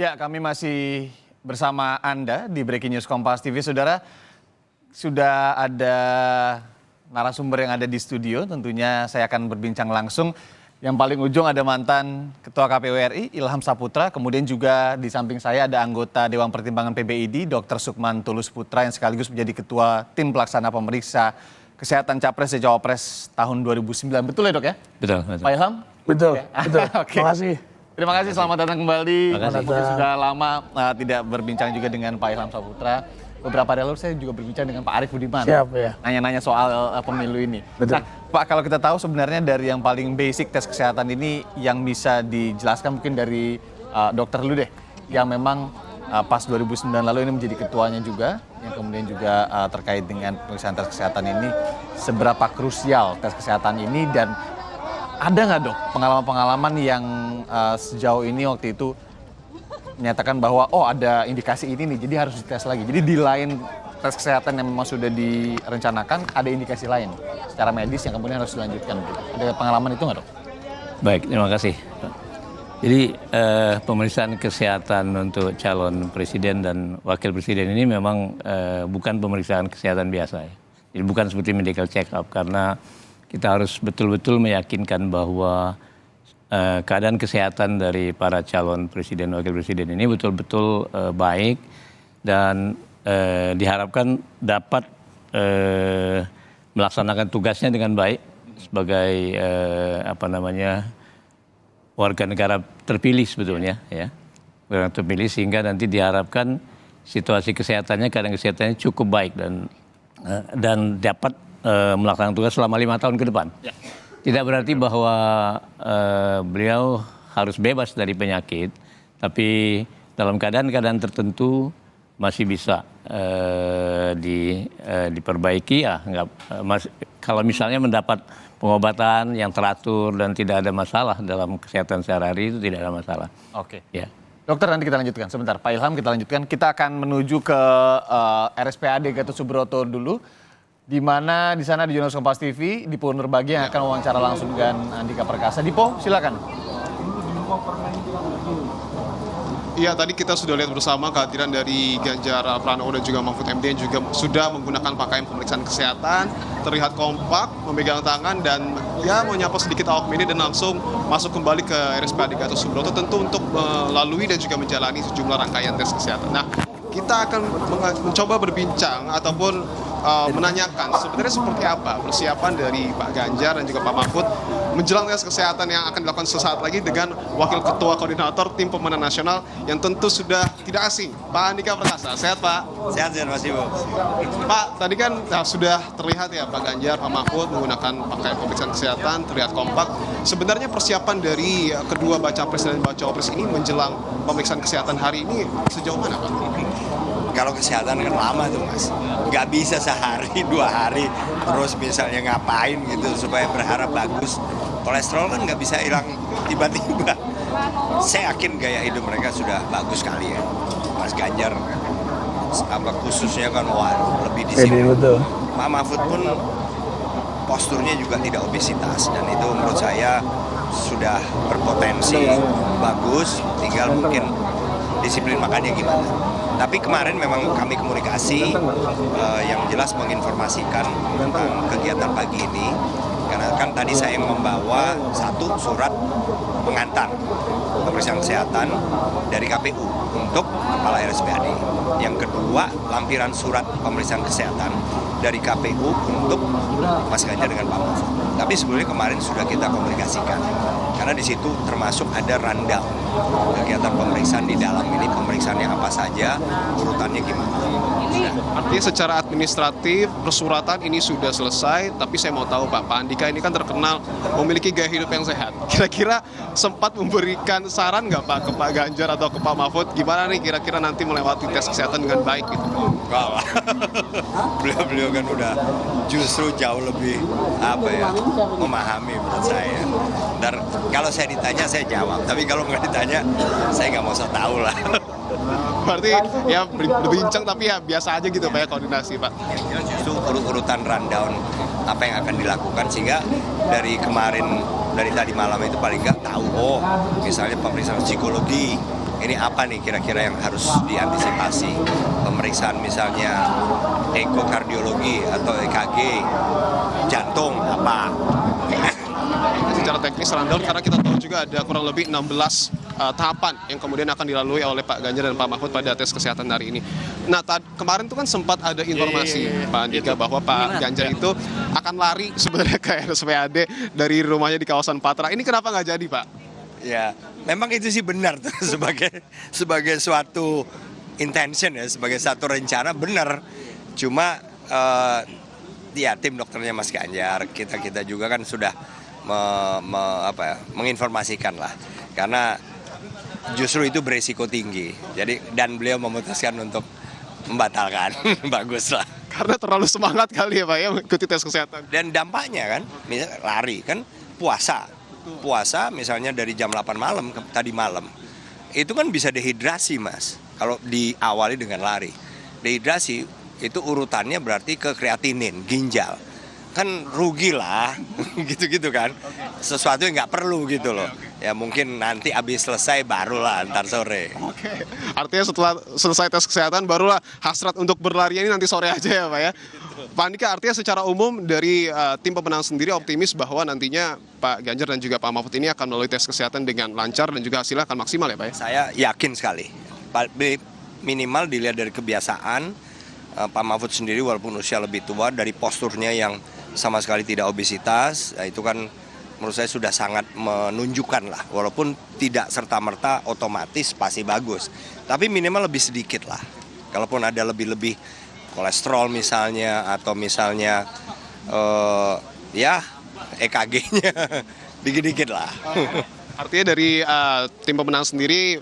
Ya, kami masih bersama Anda di Breaking News Kompas TV. Saudara, sudah ada narasumber yang ada di studio. Tentunya saya akan berbincang langsung. Yang paling ujung ada mantan Ketua KPU RI, Ilham Saputra. Kemudian juga di samping saya ada anggota Dewan Pertimbangan PBID, Dr. Sukman Tulus Putra, yang sekaligus menjadi Ketua Tim Pelaksana Pemeriksa Kesehatan Capres dan Cawapres tahun 2009. Betul ya, Dok ya? Betul. Pak Ilham? Betul, Ya. betul. Oke. Terima kasih. Terima kasih, selamat datang kembali. Mungkin Sudah lama tidak berbincang juga dengan Pak Ilham Saputra. Beberapa hari lalu saya juga berbincang dengan Pak Arief Budiman. Siap, ya. Nanya-nanya soal pemilu ini. Betul. Nah, Pak, kalau kita tahu sebenarnya dari yang paling basic tes kesehatan ini yang bisa dijelaskan mungkin dari dokter dulu deh. Yang memang pas 2009 lalu ini menjadi ketuanya juga. Yang kemudian juga terkait dengan pemeriksaan tes kesehatan ini. Seberapa krusial tes kesehatan ini dan ada nggak, Dok, pengalaman-pengalaman yang sejauh ini waktu itu menyatakan bahwa ada indikasi ini nih, jadi harus dites lagi. Jadi di lain tes kesehatan yang memang sudah direncanakan, ada indikasi lain secara medis yang kemudian harus dilanjutkan. Gitu. Ada pengalaman itu nggak, Dok? Baik, terima kasih. Jadi pemeriksaan kesehatan untuk calon presiden dan wakil presiden ini memang bukan pemeriksaan kesehatan biasa. Ya. Jadi bukan seperti medical check up, karena kita harus betul-betul meyakinkan bahwa keadaan kesehatan dari para calon presiden dan wakil presiden ini betul-betul baik dan diharapkan dapat melaksanakan tugasnya dengan baik sebagai warga negara terpilih sebetulnya, ya, warga terpilih, sehingga nanti diharapkan situasi kesehatannya, keadaan kesehatannya cukup baik dan dapat melaksanakan tugas selama 5 tahun ke depan. Ya. Tidak berarti bahwa beliau harus bebas dari penyakit, tapi dalam keadaan-keadaan tertentu masih bisa diperbaiki. Ya, kalau misalnya mendapat pengobatan yang teratur dan tidak ada masalah dalam kesehatan sehari-hari, itu tidak ada masalah. Oke. Ya. Dokter, nanti kita lanjutkan. Sebentar, Pak Ilham kita lanjutkan. Kita akan menuju ke RSPAD Gatot Subroto dulu. Di mana di sana di Jurnalis Kompas TV, Dipo Nurbagi yang akan wawancara langsung dengan Andika Perkasa. Dipo, silakan. Iya, tadi kita sudah lihat bersama kehadiran dari Ganjar Pranowo dan juga Mahfud MD yang juga sudah menggunakan pakaian pemeriksaan kesehatan, terlihat kompak, memegang tangan dan ya menyapa sedikit awak media dan langsung masuk kembali ke RSPAD Gatot Subroto, tentu untuk melalui dan juga menjalani sejumlah rangkaian tes kesehatan. Nah, kita akan mencoba berbincang ataupun menanyakan sebenarnya seperti apa persiapan dari Pak Ganjar dan juga Pak Mahfud menjelang tes kesehatan yang akan dilakukan sesaat lagi dengan Wakil Ketua Koordinator Tim Pemenang Nasional yang tentu sudah tidak asing, Pak Andika Perkasa. Sehat, Pak? Sehat, Mas Ibu. Pak, tadi kan sudah terlihat ya Pak Ganjar, Pak Mahfud menggunakan pakaian pemeriksaan kesehatan, terlihat kompak. Sebenarnya persiapan dari kedua baca pres dan baca cawapres ini menjelang pemeriksaan kesehatan hari ini sejauh mana, Pak? Kalau kesehatan kan lama tuh, Mas. Nggak bisa sehari, 2 hari, terus misalnya ngapain gitu supaya berharap bagus. Kolesterol kan nggak bisa hilang tiba-tiba. Saya yakin gaya hidup mereka sudah bagus sekali ya. Mas Ganjar, khususnya kan lebih disiplin. Pak Mahfud pun posturnya juga tidak obesitas. Dan itu menurut saya sudah berpotensi bagus, tinggal mungkin disiplin makannya gimana. Tapi kemarin memang kami komunikasi yang jelas menginformasikan tentang kegiatan pagi ini. Karena kan tadi saya membawa satu surat pengantar pemeriksaan kesehatan dari KPU untuk Kepala RSPAD. Yang kedua, lampiran surat pemeriksaan kesehatan dari KPU untuk Mas Ganjar dengan Pak Mahfud. Tapi sebelumnya kemarin sudah kita komunikasikan. Karena di situ termasuk ada rundown kegiatan pemeriksaan di dalam ini, pemeriksaannya apa saja, urutannya gimana. Artinya secara administratif persuratan ini sudah selesai, tapi saya mau tahu Pak Andika ini kan terkenal memiliki gaya hidup yang sehat. Kira-kira sempat memberikan saran nggak Pak ke Pak Ganjar atau ke Pak Mahfud gimana nih kira-kira nanti melewati tes kesehatan dengan baik gitu? Enggak lah. Beliau kan udah justru jauh lebih memahami menurut saya. Dan kalau saya ditanya saya jawab, tapi kalau nggak ditanya saya nggak mau tahu lah. Berarti ya berbincang tapi ya biasa aja gitu Pak ya, koordinasi Pak. Ya, justru urutan rundown apa yang akan dilakukan sehingga dari kemarin, dari tadi malam itu paling nggak tahu misalnya pemeriksaan psikologi ini apa nih kira-kira yang harus diantisipasi. Pemeriksaan misalnya ekokardiologi atau EKG, jantung apa. Secara teknis rundown, karena kita tahu juga ada kurang lebih 16 tahapan yang kemudian akan dilalui oleh Pak Ganjar dan Pak Mahfud pada tes kesehatan hari ini. Nah, kemarin tuh kan sempat ada informasi Pak Andika bahwa Pak Ganjar itu akan lari sebenarnya ke RSPAD dari rumahnya di kawasan Patra. Ini kenapa nggak jadi, Pak? Ya, memang itu sih benar tuh sebagai suatu intention ya, sebagai satu rencana benar. Cuma ya tim dokternya Mas Ganjar, kita juga kan sudah menginformasikan lah, karena justru itu beresiko tinggi. Jadi dan beliau memutuskan untuk membatalkan. Bagus lah. Karena terlalu semangat kali ya Pak ya mengikuti tes kesehatan. Dan dampaknya kan, misalnya lari kan puasa misalnya dari jam 8 malam tadi malam, itu kan bisa dehidrasi Mas. Kalau diawali dengan lari, dehidrasi itu urutannya berarti ke kreatinin, ginjal. Kan rugi lah, gitu-gitu kan. Sesuatu yang nggak perlu gitu loh. Ya mungkin nanti habis selesai barulah ntar sore. Oke. Artinya setelah selesai tes kesehatan barulah hasrat untuk berlari ini nanti sore aja ya Pak ya. Pak Andika, artinya secara umum dari tim pemenang sendiri optimis bahwa nantinya Pak Ganjar dan juga Pak Mahfud ini akan melalui tes kesehatan dengan lancar dan juga hasilnya akan maksimal ya Pak ya? Saya yakin sekali. Minimal dilihat dari kebiasaan, Pak Mahfud sendiri walaupun usia lebih tua, dari posturnya yang sama sekali tidak obesitas, itu kan menurut saya sudah sangat menunjukkan lah, walaupun tidak serta-merta otomatis pasti bagus, tapi minimal lebih sedikit lah. Kalaupun ada lebih-lebih kolesterol misalnya, atau misalnya ya EKG-nya dikit-dikit lah. Artinya dari tim pemenang sendiri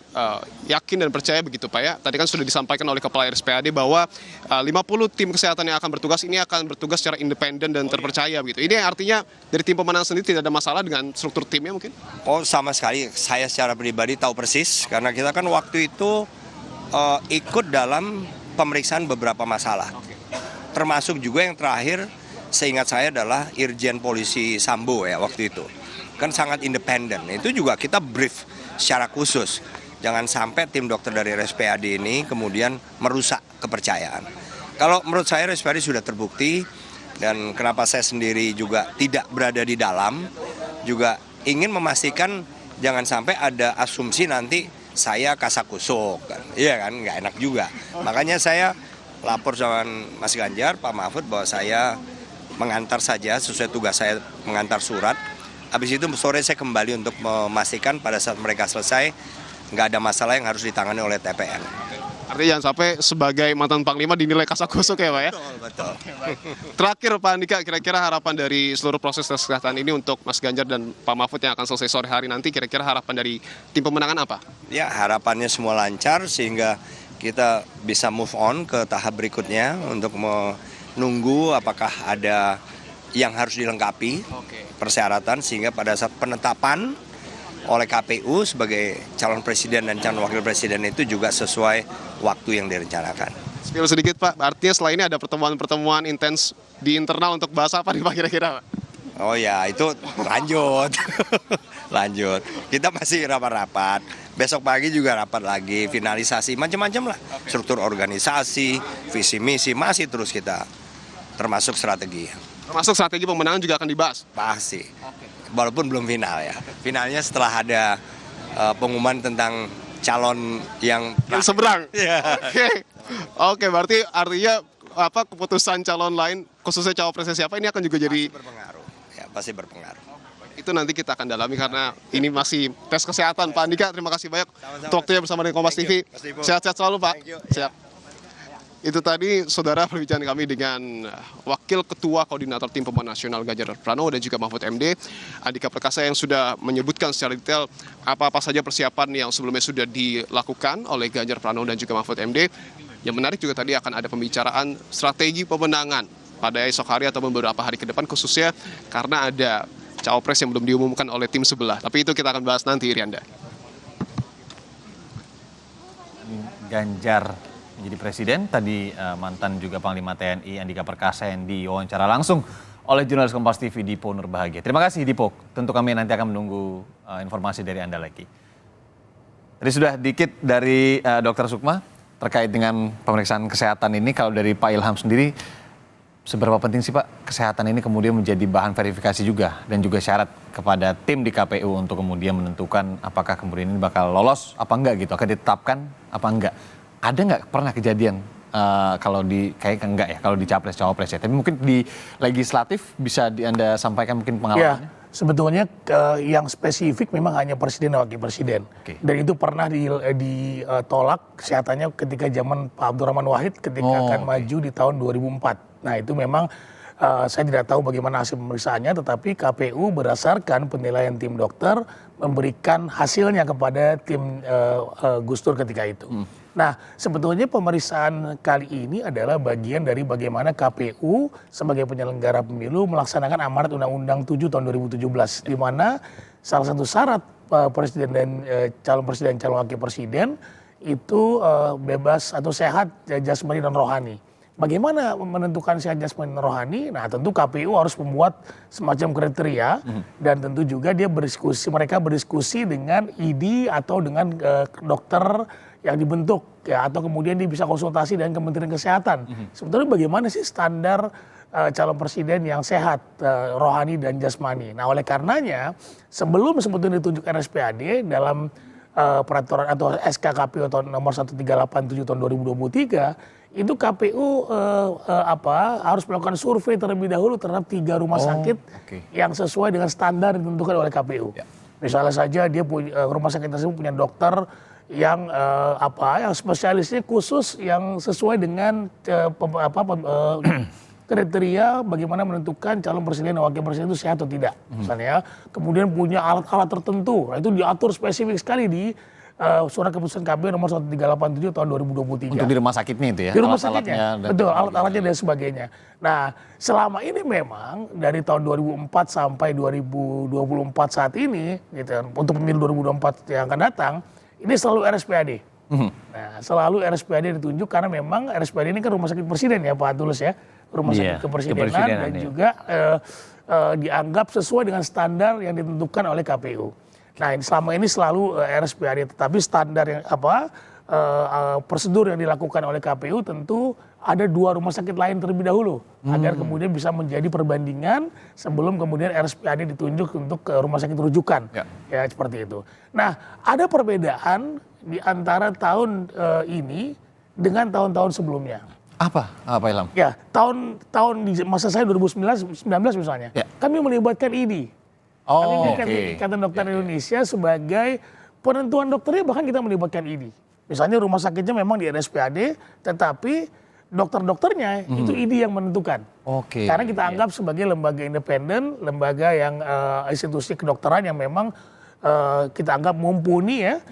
yakin dan percaya begitu Pak ya. Tadi kan sudah disampaikan oleh Kepala RSPAD bahwa 50 tim kesehatan yang akan bertugas ini akan bertugas secara independen dan terpercaya begitu. Ini artinya dari tim pemenang sendiri tidak ada masalah dengan struktur timnya mungkin? Oh sama sekali, saya secara pribadi tahu persis karena kita kan waktu itu ikut dalam pemeriksaan beberapa masalah. Termasuk juga yang terakhir seingat saya adalah Irjen Polisi Sambo ya waktu itu. Kan sangat independen. Itu juga kita brief secara khusus. Jangan sampai tim dokter dari RSPAD ini kemudian merusak kepercayaan. Kalau menurut saya RSPAD sudah terbukti, dan kenapa saya sendiri juga tidak berada di dalam, juga ingin memastikan jangan sampai ada asumsi nanti saya kasakusuk. Iya kan, nggak enak juga. Makanya saya lapor sama Mas Ganjar, Pak Mahfud bahwa saya mengantar saja sesuai tugas saya mengantar surat. Habis itu sore saya kembali untuk memastikan pada saat mereka selesai nggak ada masalah yang harus ditangani oleh TPN. Artinya jangan sampai sebagai mantan Panglima dinilai kasakusuk ya Pak ya? Betul. Terakhir Pak Andika, kira-kira harapan dari seluruh proses tes kesehatan ini untuk Mas Ganjar dan Pak Mahfud yang akan selesai sore hari nanti, kira-kira harapan dari tim pemenangan apa? Ya harapannya semua lancar sehingga kita bisa move on ke tahap berikutnya untuk menunggu apakah ada yang harus dilengkapi persyaratan sehingga pada saat penetapan oleh KPU sebagai calon presiden dan calon wakil presiden itu juga sesuai waktu yang direncanakan. Spill sedikit Pak, artinya setelah ini ada pertemuan-pertemuan intens di internal untuk bahas apa nih Pak kira-kira Pak? Oh ya itu lanjut, lanjut. Kita masih rapat-rapat, besok pagi juga rapat lagi, finalisasi macam-macam lah. Struktur organisasi, visi misi masih terus kita, termasuk strategi. Termasuk strategi pemenangan juga akan dibahas? Pasti, walaupun belum final ya. Finalnya setelah ada pengumuman tentang calon yang seberang. Yeah. Oke, berarti artinya apa keputusan calon lain, khususnya cawapresnya siapa ini akan juga jadi berpengaruh. Ya, pasti berpengaruh. Itu nanti kita akan dalami karena ini masih tes kesehatan. Pak Andika, terima kasih banyak untuk waktunya bersama dengan Kompas TV. Sehat-sehat selalu Pak. Siap. Itu tadi saudara perbincangan kami dengan Wakil Ketua Koordinator Tim Pemenang Nasional Ganjar Pranowo dan juga Mahfud MD, Andika Perkasa, yang sudah menyebutkan secara detail apa-apa saja persiapan yang sebelumnya sudah dilakukan oleh Ganjar Pranowo dan juga Mahfud MD. Yang menarik juga tadi akan ada pembicaraan strategi pemenangan pada esok hari atau beberapa hari ke depan, khususnya karena ada cawapres yang belum diumumkan oleh tim sebelah. Tapi itu kita akan bahas nanti, Irianda. Ganjar menjadi presiden, tadi mantan juga Panglima TNI Andika Perkasa yang diwawancara langsung oleh jurnalis Kompas TV Dipo Nurbahagia. Terima kasih Dipo, tentu kami nanti akan menunggu informasi dari Anda lagi. Tadi sudah dikit dari Dr. Sukma terkait dengan pemeriksaan kesehatan ini. Kalau dari Pak Ilham sendiri, seberapa penting sih Pak kesehatan ini kemudian menjadi bahan verifikasi juga dan juga syarat kepada tim di KPU untuk kemudian menentukan apakah kemudian ini bakal lolos apa enggak gitu, akan ditetapkan apa enggak. Ada nggak pernah kejadian kalau di kayak enggak ya kalau di capres cawapres ya, tapi mungkin di legislatif bisa Anda sampaikan mungkin pengalamannya? Ya, sebetulnya yang spesifik memang hanya presiden dan wakil presiden. Oke. Dan itu pernah ditolak kesehatannya ketika zaman Pak Abdurrahman Wahid ketika akan maju di tahun 2004. Nah itu memang saya tidak tahu bagaimana hasil pemeriksaannya, tetapi KPU berdasarkan penilaian tim dokter memberikan hasilnya kepada tim Gus Dur ketika itu. Nah, sebetulnya pemeriksaan kali ini adalah bagian dari bagaimana KPU sebagai penyelenggara pemilu melaksanakan amanat Undang-Undang 7 tahun 2017, di mana salah satu syarat presiden dan calon presiden, calon wakil presiden itu bebas atau sehat jasmani dan rohani. Bagaimana menentukan sehat jasmani dan rohani? Nah, tentu KPU harus membuat semacam kriteria dan tentu juga mereka berdiskusi dengan ID atau dengan dokter yang dibentuk ya, atau kemudian dia bisa konsultasi dengan Kementerian Kesehatan. Sebetulnya bagaimana sih standar calon presiden yang sehat rohani dan jasmani? Nah, oleh karenanya sebelum sebetulnya ditunjuk RSPAD dalam peraturan atau SK KPU tahun nomor 1387 tahun 2023 itu KPU harus melakukan survei terlebih dahulu terhadap 3 rumah sakit yang sesuai dengan standar yang ditentukan oleh KPU. Ya. Misalnya saja dia punya rumah sakit tersebut punya dokter yang yang spesialisnya khusus yang sesuai dengan kriteria bagaimana menentukan calon presiden dan wakil presiden itu sehat atau tidak. Misalnya, kemudian punya alat-alat tertentu. Nah, itu diatur spesifik sekali di surat keputusan KPU nomor 1387 tahun 2023. Untuk di rumah sakitnya itu ya? Di rumah sakitnya, betul, alat-alatnya dan sebagainya. Nah, selama ini memang dari tahun 2004 sampai 2024 saat ini, gitu, untuk pemilu 2024 yang akan datang, ini selalu RSPAD. Nah, selalu RSPAD ditunjuk karena memang RSPAD ini kan rumah sakit presiden ya Pak Tulus ya. Rumah sakit kepresidenan dan juga dianggap sesuai dengan standar yang ditentukan oleh KPU. Nah, selama ini selalu RSPAD, tetapi standar yang prosedur yang dilakukan oleh KPU tentu ada 2 rumah sakit lain terlebih dahulu agar kemudian bisa menjadi perbandingan sebelum kemudian RSPAD ditunjuk untuk ke rumah sakit rujukan. Ya, seperti itu. Nah, ada perbedaan di antara tahun ini dengan tahun-tahun sebelumnya. Apa Ilham? Ya, tahun di masa saya 2019 misalnya, kami melibatkan ID. Kami melibatkan Ikatan Dokter Indonesia sebagai penentuan dokternya, bahkan kita melibatkan ID. Misalnya rumah sakitnya memang di RSPAD, tetapi dokter-dokternya itu ID yang menentukan. Karena kita anggap sebagai lembaga independen, lembaga yang institusi kedokteran yang memang kita anggap mumpuni ya.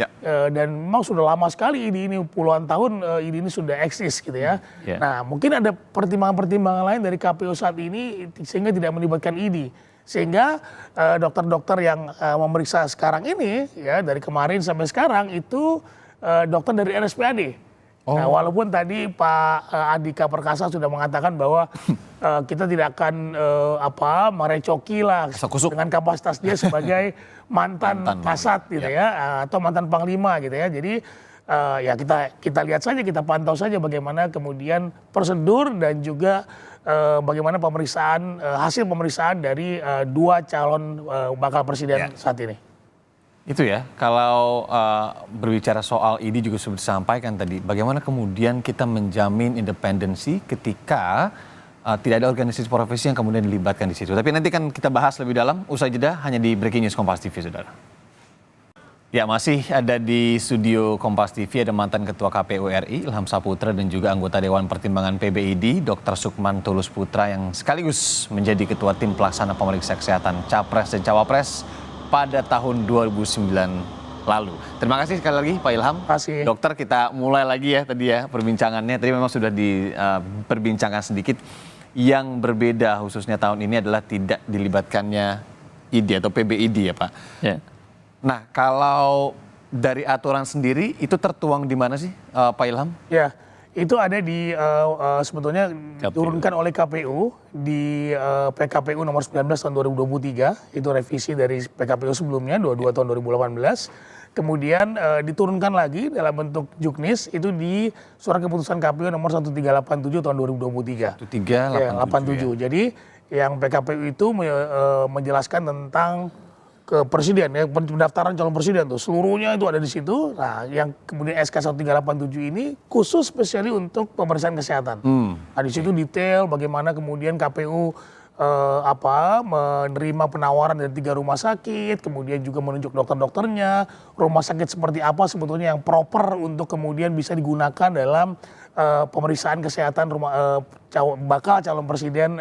Dan memang sudah lama sekali ini puluhan tahun ini sudah eksis gitu ya. Nah, mungkin ada pertimbangan-pertimbangan lain dari KPU saat ini sehingga tidak melibatkan ID. Sehingga dokter-dokter yang memeriksa sekarang ini ya dari kemarin sampai sekarang itu dokter dari RSPAD. Nah, walaupun tadi Pak Andika Perkasa sudah mengatakan bahwa kita tidak akan merecoki lah dengan kapasitas dia sebagai mantan kasat gitu ya, atau mantan panglima gitu ya. Jadi ya kita lihat saja, kita pantau saja bagaimana kemudian prosedur dan juga bagaimana hasil pemeriksaan dari 2 calon bakal presiden saat ini. Itu ya, kalau berbicara soal ID juga sudah disampaikan tadi, bagaimana kemudian kita menjamin independensi ketika tidak ada organisasi profesi yang kemudian dilibatkan di situ. Tapi nanti kan kita bahas lebih dalam, usai jeda hanya di Breaking News Kompas TV, saudara. Ya, masih ada di studio Kompas TV ada mantan Ketua KPU RI Ilham Saputra dan juga anggota Dewan Pertimbangan PBID Dr. Sukman Tulus Putra yang sekaligus menjadi Ketua Tim Pelaksana Pemeriksa Kesehatan Capres dan Cawapres pada tahun 2009 lalu. Terima kasih sekali lagi Pak Ilham. Terima kasih. Dokter, kita mulai lagi ya tadi ya perbincangannya. Tadi memang sudah diperbincangkan sedikit. Yang berbeda khususnya tahun ini adalah tidak dilibatkannya ID atau PBID ya Pak. Ya. Nah, kalau dari aturan sendiri itu tertuang di mana sih Pak Ilham? Ya, itu ada di sebetulnya diturunkan oleh KPU di PKPU nomor 19 tahun 2023, itu revisi dari PKPU sebelumnya 22 tahun 2018. kemudian diturunkan lagi dalam bentuk juknis itu di surat keputusan KPU nomor 1387 tahun 2023. 1387. Jadi yang PKPU itu menjelaskan tentang ke presiden ya, pendaftaran calon presiden tuh seluruhnya itu ada di situ. Nah, yang kemudian SK 1387 ini khusus spesiali untuk pemeriksaan kesehatan. Nah, di situ detail bagaimana kemudian KPU menerima penawaran dari 3 rumah sakit, kemudian juga menunjuk dokter-dokternya, rumah sakit seperti apa sebetulnya yang proper untuk kemudian bisa digunakan dalam pemeriksaan kesehatan bakal calon presiden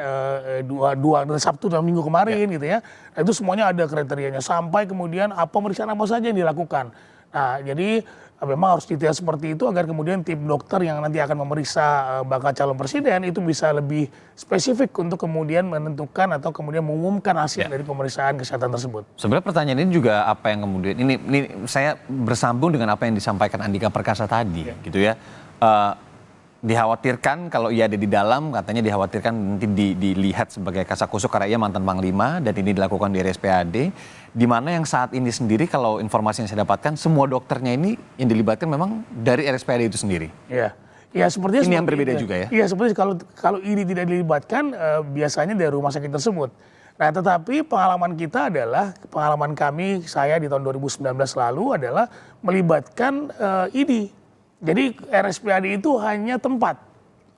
Sabtu dan Minggu kemarin gitu ya. Nah, itu semuanya ada kriterianya sampai kemudian pemeriksaan apa saja yang dilakukan. Nah, jadi memang harus detail seperti itu agar kemudian tim dokter yang nanti akan memeriksa bakal calon presiden itu bisa lebih spesifik untuk kemudian menentukan atau kemudian mengumumkan hasil dari pemeriksaan kesehatan tersebut. Sebenarnya pertanyaan ini juga apa yang kemudian ini saya bersambung dengan apa yang disampaikan Andika Perkasa tadi gitu ya. Dikhawatirkan kalau ia ada di dalam, katanya dikhawatirkan nanti dilihat sebagai kasakusuk karena ia mantan panglima dan ini dilakukan di RSPAD, di mana yang saat ini sendiri kalau informasi yang saya dapatkan semua dokternya ini yang dilibatkan memang dari RSPAD itu sendiri. Iya. Ya sepertinya ini yang berbeda juga ya. Iya, seperti kalau ini tidak dilibatkan biasanya dari rumah sakit tersebut. Nah, tetapi pengalaman kita adalah pengalaman saya di tahun 2019 lalu adalah melibatkan ID. Jadi RSPAD itu hanya tempat.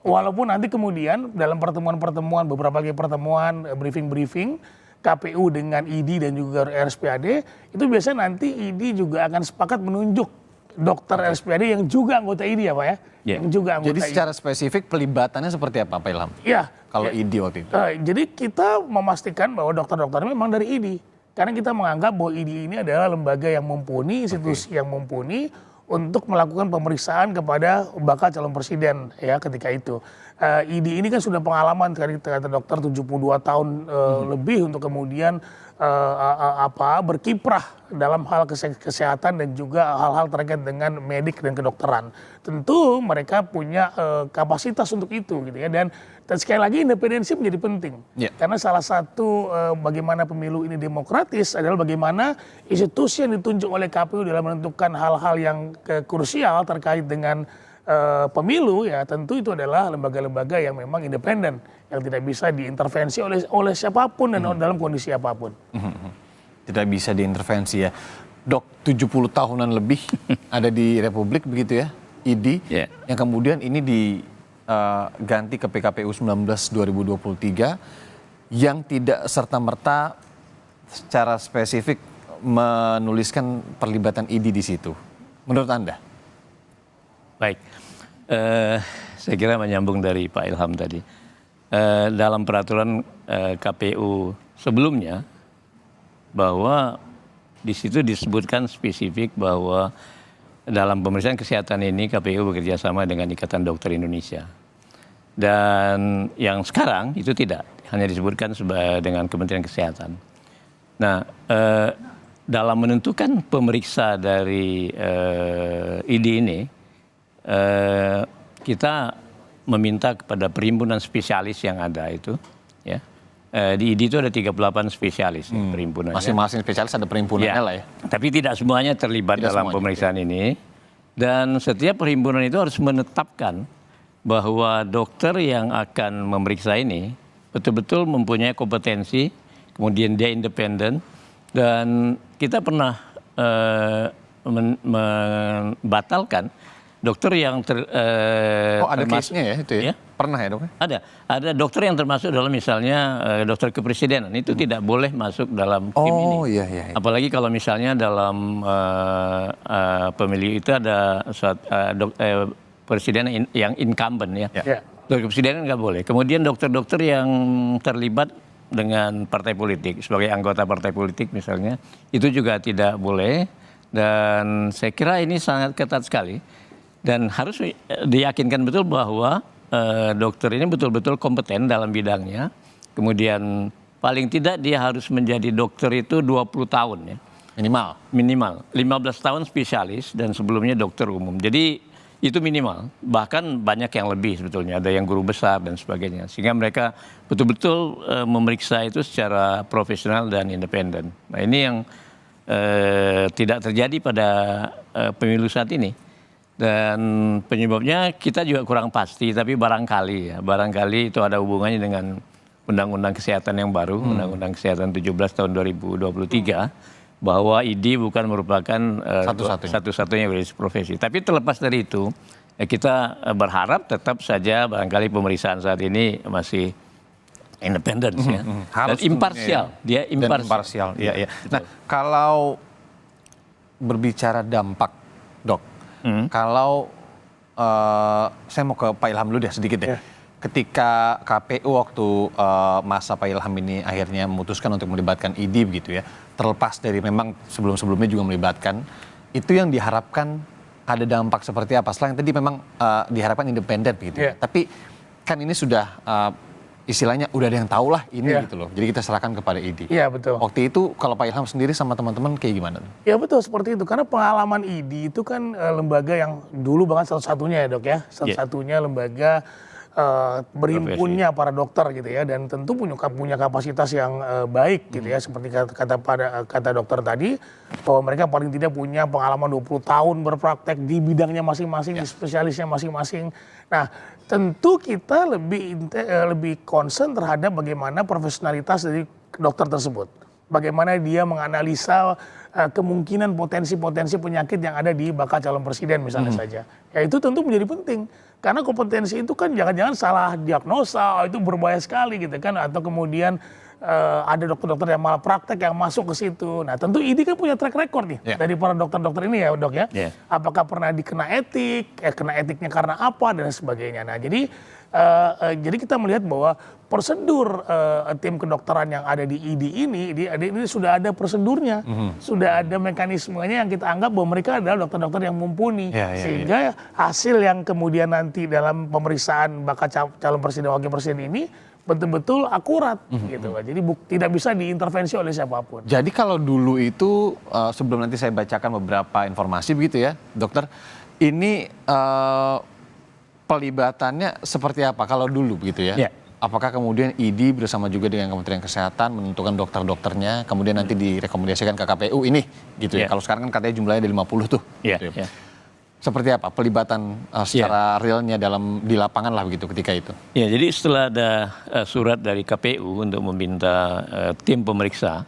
Walaupun nanti kemudian dalam pertemuan-pertemuan, beberapa kali pertemuan, briefing-briefing, KPU dengan ID dan juga RSPAD, itu biasanya nanti ID juga akan sepakat menunjuk dokter RSPAD yang juga anggota ID ya Pak ya? Yang juga anggota Jadi secara spesifik pelibatannya seperti apa Pak Ilham? Iya. Kalau ID waktu itu? Jadi kita memastikan bahwa dokter-dokternya memang dari ID. Karena kita menganggap bahwa ID ini adalah lembaga yang mumpuni, institusi yang mumpuni, untuk melakukan pemeriksaan kepada bakal calon presiden ya ketika itu. ID ini kan sudah pengalaman kata dokter 72 tahun lebih untuk kemudian berkiprah dalam hal kesehatan dan juga hal-hal terkait dengan medik dan kedokteran. Tentu mereka punya kapasitas untuk itu gitu ya dan sekali lagi independensi menjadi penting. Karena salah satu bagaimana pemilu ini demokratis adalah bagaimana institusi yang ditunjuk oleh KPU dalam menentukan hal-hal yang krusial terkait dengan pemilu ya tentu itu adalah lembaga-lembaga yang memang independen yang tidak bisa diintervensi oleh siapapun dan dalam kondisi apapun. Tidak bisa diintervensi ya. Dok, 70 tahunan lebih ada di Republik begitu ya, ID, yang kemudian ini diganti ke PKPU 19 2023 yang tidak serta-merta secara spesifik menuliskan perlibatan ID di situ. Menurut Anda? Baik, saya kira menyambung dari Pak Ilham tadi. Dalam peraturan KPU sebelumnya, bahwa di situ disebutkan spesifik bahwa dalam pemeriksaan kesehatan ini KPU bekerja sama dengan Ikatan Dokter Indonesia. Dan yang sekarang itu tidak, hanya disebutkan dengan Kementerian Kesehatan. Nah, dalam menentukan pemeriksa dari ID ini, kita meminta kepada perhimpunan spesialis yang ada itu, ya. Di ID itu ada 38 spesialis perhimpunannya. Masing-masing spesialis ada perhimpunannya lah ya. Tapi tidak semuanya terlibat dalam pemeriksaan ini. Dan setiap perhimpunan itu harus menetapkan bahwa dokter yang akan memeriksa ini betul-betul mempunyai kompetensi, kemudian dia independen, dan kita pernah membatalkan dokter yang ada case-nya ya itu ya? Pernah ya dok? Ada dokter yang termasuk dalam misalnya dokter kepresidenan itu tidak boleh masuk dalam tim ini. Iya. Apalagi kalau misalnya dalam pemilu itu ada presiden yang incumbent ya. Dokter kepresidenan nggak boleh. Kemudian dokter-dokter yang terlibat dengan partai politik sebagai anggota partai politik misalnya itu juga tidak boleh. Dan saya kira ini sangat ketat sekali. Dan harus diyakinkan betul bahwa dokter ini betul-betul kompeten dalam bidangnya. Kemudian paling tidak dia harus menjadi dokter itu 20 tahun ya. Minimal. 15 tahun spesialis dan sebelumnya dokter umum. Jadi itu minimal. Bahkan banyak yang lebih sebetulnya. Ada yang guru besar dan sebagainya. Sehingga mereka betul-betul memeriksa itu secara profesional dan independen. Nah ini yang tidak terjadi pada pemilu saat ini. Dan penyebabnya kita juga kurang pasti, tapi barangkali itu ada hubungannya dengan Undang-Undang Kesehatan yang baru, Undang-Undang Kesehatan 17 tahun 2023, bahwa ID bukan merupakan satu-satunya profesi. Tapi terlepas dari itu, kita berharap tetap saja barangkali pemeriksaan saat ini masih independen ya. Harus Dan imparsial, dia imparsial. Iya, iya. Nah, kalau berbicara dampak, Dok, kalau saya mau ke Pak Ilham dulu deh sedikit deh. Ketika KPU waktu masa Pak Ilham ini akhirnya memutuskan untuk melibatkan ID begitu ya, terlepas dari memang sebelum-sebelumnya juga melibatkan, itu yang diharapkan ada dampak seperti apa? Selain tadi memang diharapkan independen begitu. Tapi kan ini sudah istilahnya udah ada yang tahu lah ini gitu loh. Jadi kita serahkan kepada ID. Iya betul. Waktu itu kalau Pak Ilham sendiri sama teman-teman kayak gimana? Ya betul seperti itu. Karena pengalaman ID itu kan lembaga yang dulu bahkan satu-satunya ya Dok ya. Satu-satunya lembaga berhimpunnya para dokter gitu ya. Dan tentu punya kapasitas yang baik gitu ya. Seperti kata dokter tadi, bahwa mereka paling tidak punya pengalaman 20 tahun berpraktek di bidangnya masing-masing, di spesialisnya masing-masing. Nah, tentu kita lebih concern terhadap bagaimana profesionalitas dari dokter tersebut. Bagaimana dia menganalisa kemungkinan potensi-potensi penyakit yang ada di bakal calon presiden misalnya saja. Ya itu tentu menjadi penting. Karena kompetensi itu kan jangan-jangan salah diagnosa, itu berbahaya sekali gitu kan. Atau kemudian ada dokter-dokter yang malah praktek yang masuk ke situ. Nah tentu ID kan punya track record nih dari para dokter-dokter ini ya Dok ya. Apakah pernah dikena etik, kena etiknya karena apa dan sebagainya. Nah jadi kita melihat bahwa prosedur tim kedokteran yang ada di ID ini sudah ada prosedurnya, sudah ada mekanismenya yang kita anggap bahwa mereka adalah dokter-dokter yang mumpuni, sehingga hasil yang kemudian nanti dalam pemeriksaan bakal calon presiden wakil presiden ini betul-betul akurat gitu. Jadi tidak bisa diintervensi oleh siapapun. Jadi kalau dulu itu sebelum nanti saya bacakan beberapa informasi begitu ya, dokter, ini pelibatannya seperti apa kalau dulu begitu ya? Apakah kemudian ID bersama juga dengan Kementerian Kesehatan menentukan dokter-dokternya, kemudian nanti direkomendasikan ke KPU ini gitu ya? Kalau sekarang kan katanya jumlahnya ada 50 tuh. Gitu ya. Seperti apa pelibatan secara realnya di lapangan lah begitu ketika itu? Ya, jadi setelah ada surat dari KPU untuk meminta tim pemeriksa,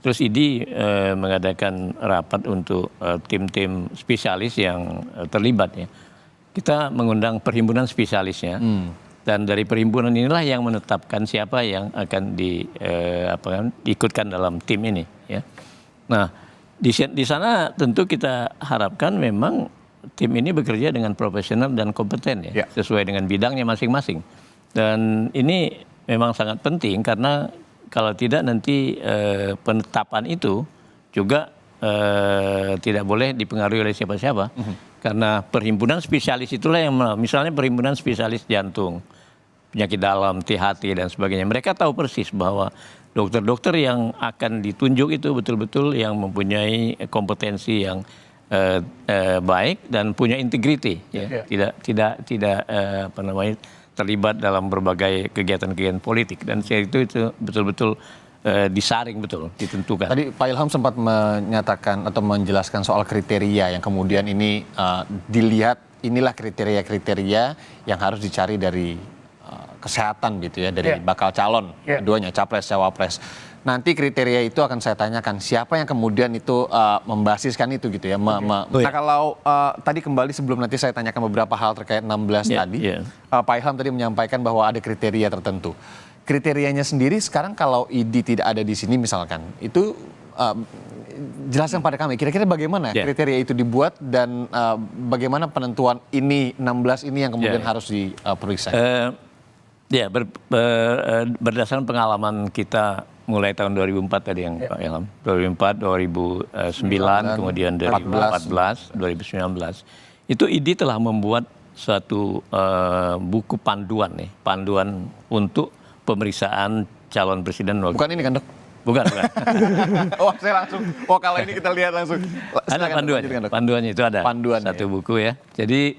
terus ID mengadakan rapat untuk tim-tim spesialis yang terlibat ya. Kita mengundang perhimpunan spesialisnya, dan dari perhimpunan inilah yang menetapkan siapa yang akan diikutkan dalam tim ini. Ya. Nah, di sana tentu kita harapkan memang tim ini bekerja dengan profesional dan kompeten ya, sesuai dengan bidangnya masing-masing. Dan ini memang sangat penting karena kalau tidak nanti penetapan itu juga tidak boleh dipengaruhi oleh siapa-siapa. Karena perhimpunan spesialis itulah yang, misalnya perhimpunan spesialis jantung, penyakit dalam, THT dan sebagainya. Mereka tahu persis bahwa dokter-dokter yang akan ditunjuk itu betul-betul yang mempunyai kompetensi yang baik dan punya integriti, ya. Tidak terlibat dalam berbagai kegiatan-kegiatan politik, dan itu betul-betul disaring betul, ditentukan. Tadi Pak Ilham sempat menyatakan atau menjelaskan soal kriteria yang kemudian ini dilihat inilah kriteria-kriteria yang harus dicari dari kesehatan gitu ya, dari bakal calon keduanya, capres, cawapres. Nanti kriteria itu akan saya tanyakan siapa yang kemudian itu membasiskan itu gitu ya. Nah kalau tadi kembali sebelum nanti saya tanyakan beberapa hal terkait 16 tadi, Pak Ilham tadi menyampaikan bahwa ada kriteria tertentu. Kriterianya sendiri sekarang kalau ID tidak ada di sini misalkan, itu jelaskan pada kami kira-kira bagaimana kriteria itu dibuat dan bagaimana penentuan ini 16 ini yang kemudian harus diperiksa. Berdasarkan pengalaman kita mulai tahun 2004 tadi yang Pak Ilham, 2004, 2009, kemudian 2014, 2019, itu ID telah membuat suatu buku panduan untuk pemeriksaan calon presiden. Bukan ini kan Dok? Bukan. Oh saya langsung, kalau ini kita lihat langsung. Ada panduannya itu ada. Satu buku ya. Jadi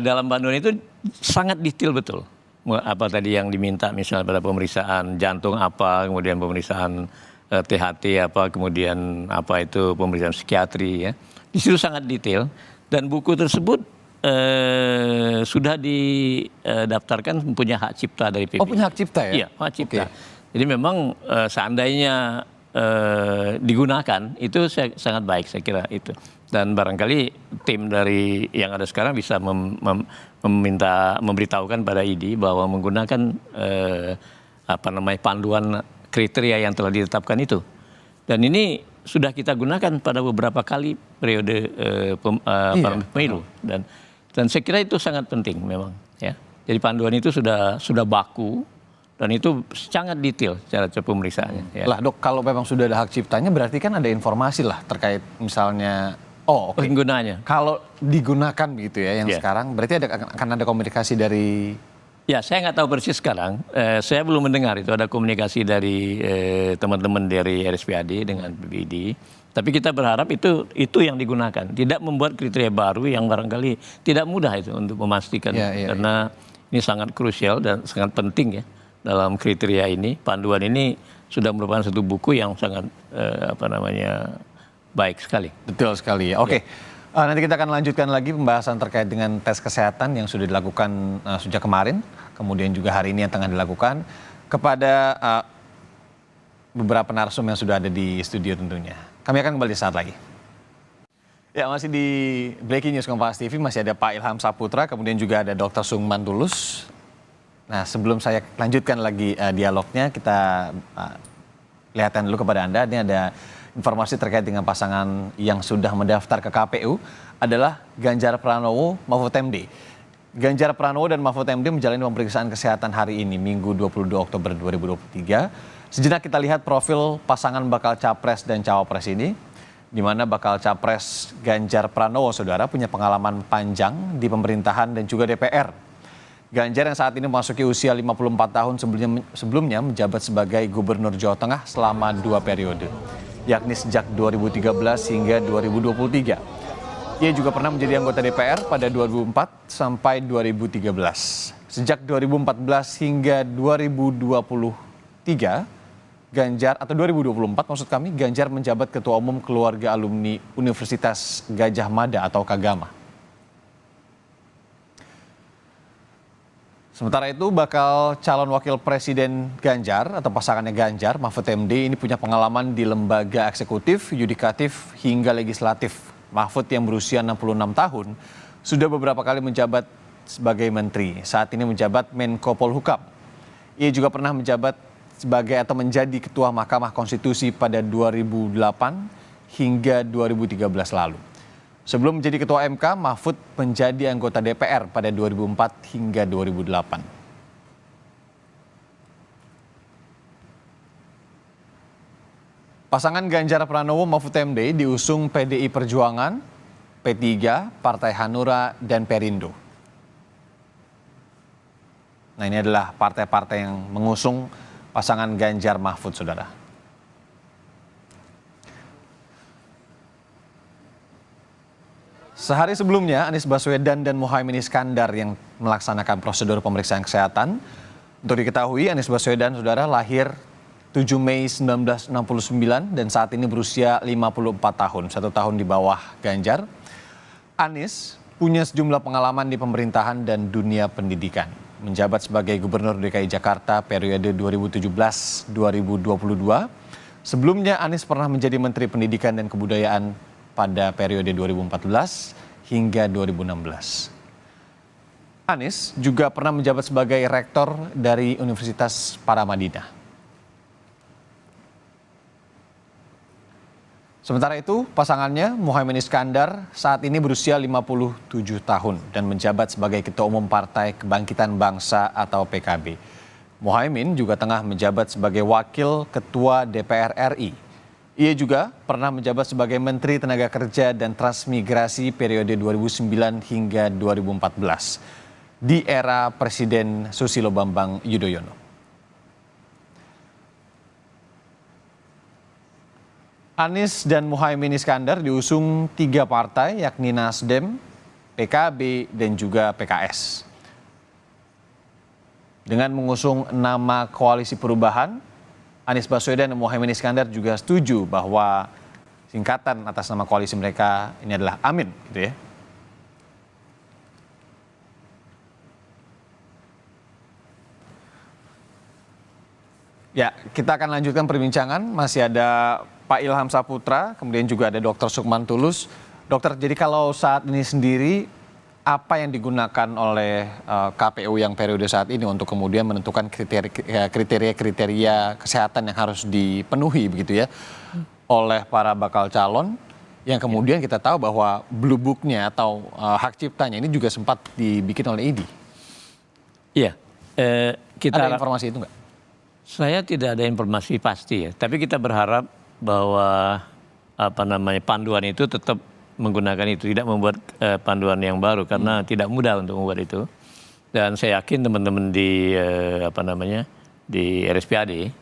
dalam panduan itu sangat detail betul. Apa tadi yang diminta misalnya pada pemeriksaan jantung apa, kemudian pemeriksaan THT apa, kemudian apa itu pemeriksaan psikiatri ya. Di situ sangat detail dan buku tersebut sudah didaftarkan punya hak cipta dari PBB. Oh, punya hak cipta ya? Iya, hak cipta. Jadi memang seandainya digunakan itu sangat baik saya kira itu. Dan barangkali tim dari yang ada sekarang bisa memberitahukan pada ID bahwa menggunakan panduan kriteria yang telah ditetapkan itu. Dan ini sudah kita gunakan pada beberapa kali periode pemilu dan saya kira itu sangat penting memang ya. Jadi panduan itu sudah baku dan itu sangat detail cara pemeriksaannya. Ya. Lah Dok, kalau memang sudah ada hak ciptanya berarti kan ada informasi lah terkait misalnya penggunaannya. Kalau digunakan begitu ya yang sekarang berarti akan ada komunikasi dari. Ya, saya nggak tahu persis sekarang. Saya belum mendengar itu ada komunikasi dari teman-teman dari RSPAD dengan PBID. Tapi kita berharap itu yang digunakan. Tidak membuat kriteria baru yang barangkali tidak mudah itu untuk memastikan. Karena ini sangat krusial dan sangat penting ya dalam kriteria ini. Panduan ini sudah merupakan satu buku yang sangat baik sekali. Betul sekali ya. Oke. Nanti kita akan lanjutkan lagi pembahasan terkait dengan tes kesehatan yang sudah dilakukan sejak kemarin, kemudian juga hari ini yang tengah dilakukan kepada beberapa narasum yang sudah ada di studio tentunya. Kami akan kembali saat lagi. Ya, masih di Breaking News Kompas TV masih ada Pak Ilham Saputra, kemudian juga ada Dr. Sungman Tulus. Nah, sebelum saya lanjutkan lagi dialognya, kita lihatkan dulu kepada Anda. Ini ada informasi terkait dengan pasangan yang sudah mendaftar ke KPU adalah Ganjar Pranowo, Mahfud MD. Ganjar Pranowo dan Mahfud MD menjalani pemeriksaan kesehatan hari ini, Minggu 22 Oktober 2023. Sejenak kita lihat profil pasangan bakal capres dan cawapres ini, di mana bakal capres Ganjar Pranowo, saudara, punya pengalaman panjang di pemerintahan dan juga DPR. Ganjar yang saat ini memasuki usia 54 tahun sebelumnya menjabat sebagai Gubernur Jawa Tengah selama 2 periode, yakni sejak 2013 hingga 2023. Ia juga pernah menjadi anggota DPR pada 2004 sampai 2013. Sejak 2014 hingga 2023, Ganjar, atau 2024 maksud kami, Ganjar menjabat Ketua Umum Keluarga Alumni Universitas Gadjah Mada atau Kagama. Sementara itu, bakal calon wakil presiden Ganjar atau pasangannya Ganjar, Mahfud MD, ini punya pengalaman di lembaga eksekutif, yudikatif, hingga legislatif. Mahfud yang berusia 66 tahun sudah beberapa kali menjabat sebagai menteri. Saat ini menjabat Menko Polhukam. Ia juga pernah menjabat sebagai atau menjadi Ketua Mahkamah Konstitusi pada 2008 hingga 2013 lalu. Sebelum menjadi Ketua MK, Mahfud menjadi anggota DPR pada 2004 hingga 2008. Pasangan Ganjar Pranowo Mahfud MD diusung PDI Perjuangan, P3, Partai Hanura, dan Perindo. Nah, ini adalah partai-partai yang mengusung pasangan Ganjar Mahfud, saudara. Sehari sebelumnya, Anies Baswedan dan Muhaimin Iskandar yang melaksanakan prosedur pemeriksaan kesehatan. Untuk diketahui, Anies Baswedan, saudara, lahir 7 Mei 1969 dan saat ini berusia 54 tahun, 1 tahun di bawah Ganjar. Anies punya sejumlah pengalaman di pemerintahan dan dunia pendidikan. Menjabat sebagai Gubernur DKI Jakarta periode 2017-2022. Sebelumnya Anies pernah menjadi Menteri Pendidikan dan Kebudayaan pada periode 2014 hingga 2016. Anies juga pernah menjabat sebagai Rektor dari Universitas Paramadina. Sementara itu, pasangannya Muhaimin Iskandar saat ini berusia 57 tahun dan menjabat sebagai Ketua Umum Partai Kebangkitan Bangsa atau PKB. Muhaimin juga tengah menjabat sebagai Wakil Ketua DPR RI. Ia juga pernah menjabat sebagai Menteri Tenaga Kerja dan Transmigrasi periode 2009 hingga 2014 di era Presiden Susilo Bambang Yudhoyono. Anies dan Muhaimin Iskandar diusung 3 partai yakni Nasdem, PKB, dan juga PKS. Dengan mengusung nama Koalisi Perubahan, Anies Baswedan dan Muhaimin Iskandar juga setuju bahwa singkatan atas nama koalisi mereka ini adalah Amin, gitu ya. Ya, kita akan lanjutkan perbincangan. Masih ada Pak Ilham Saputra, kemudian juga ada Dr. Sukman Tulus. Dokter, jadi kalau saat ini sendiri, apa yang digunakan oleh KPU yang periode saat ini untuk kemudian menentukan kriteria kesehatan yang harus dipenuhi begitu ya oleh para bakal calon yang kemudian kita tahu bahwa blue book-nya atau hak ciptanya ini juga sempat dibikin oleh ID. Iya, Ada informasi itu nggak? saya tidak ada informasi pasti ya, tapi kita berharap bahwa panduan itu tetap menggunakan itu, tidak membuat panduan yang baru karena tidak mudah untuk membuat itu. Dan saya yakin teman-teman di di RSPAD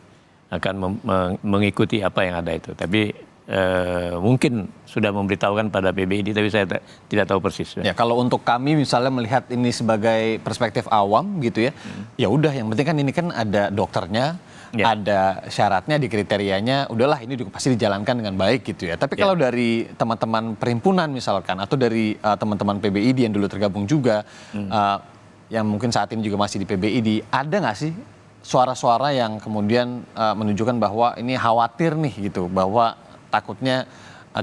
akan mengikuti apa yang ada itu. Tapi mungkin sudah memberitahukan pada PBID, tapi saya tidak tahu persis. Ya, kalau untuk kami misalnya melihat ini sebagai perspektif awam gitu ya, ya udah yang penting kan ini kan ada dokternya, ada syaratnya di kriterianya, udahlah ini pasti dijalankan dengan baik gitu ya. Tapi kalau dari teman-teman perhimpunan misalkan atau dari teman-teman PBID yang dulu tergabung juga, yang mungkin saat ini juga masih di PBID, ada nggak sih suara-suara yang kemudian menunjukkan bahwa ini khawatir nih gitu, bahwa takutnya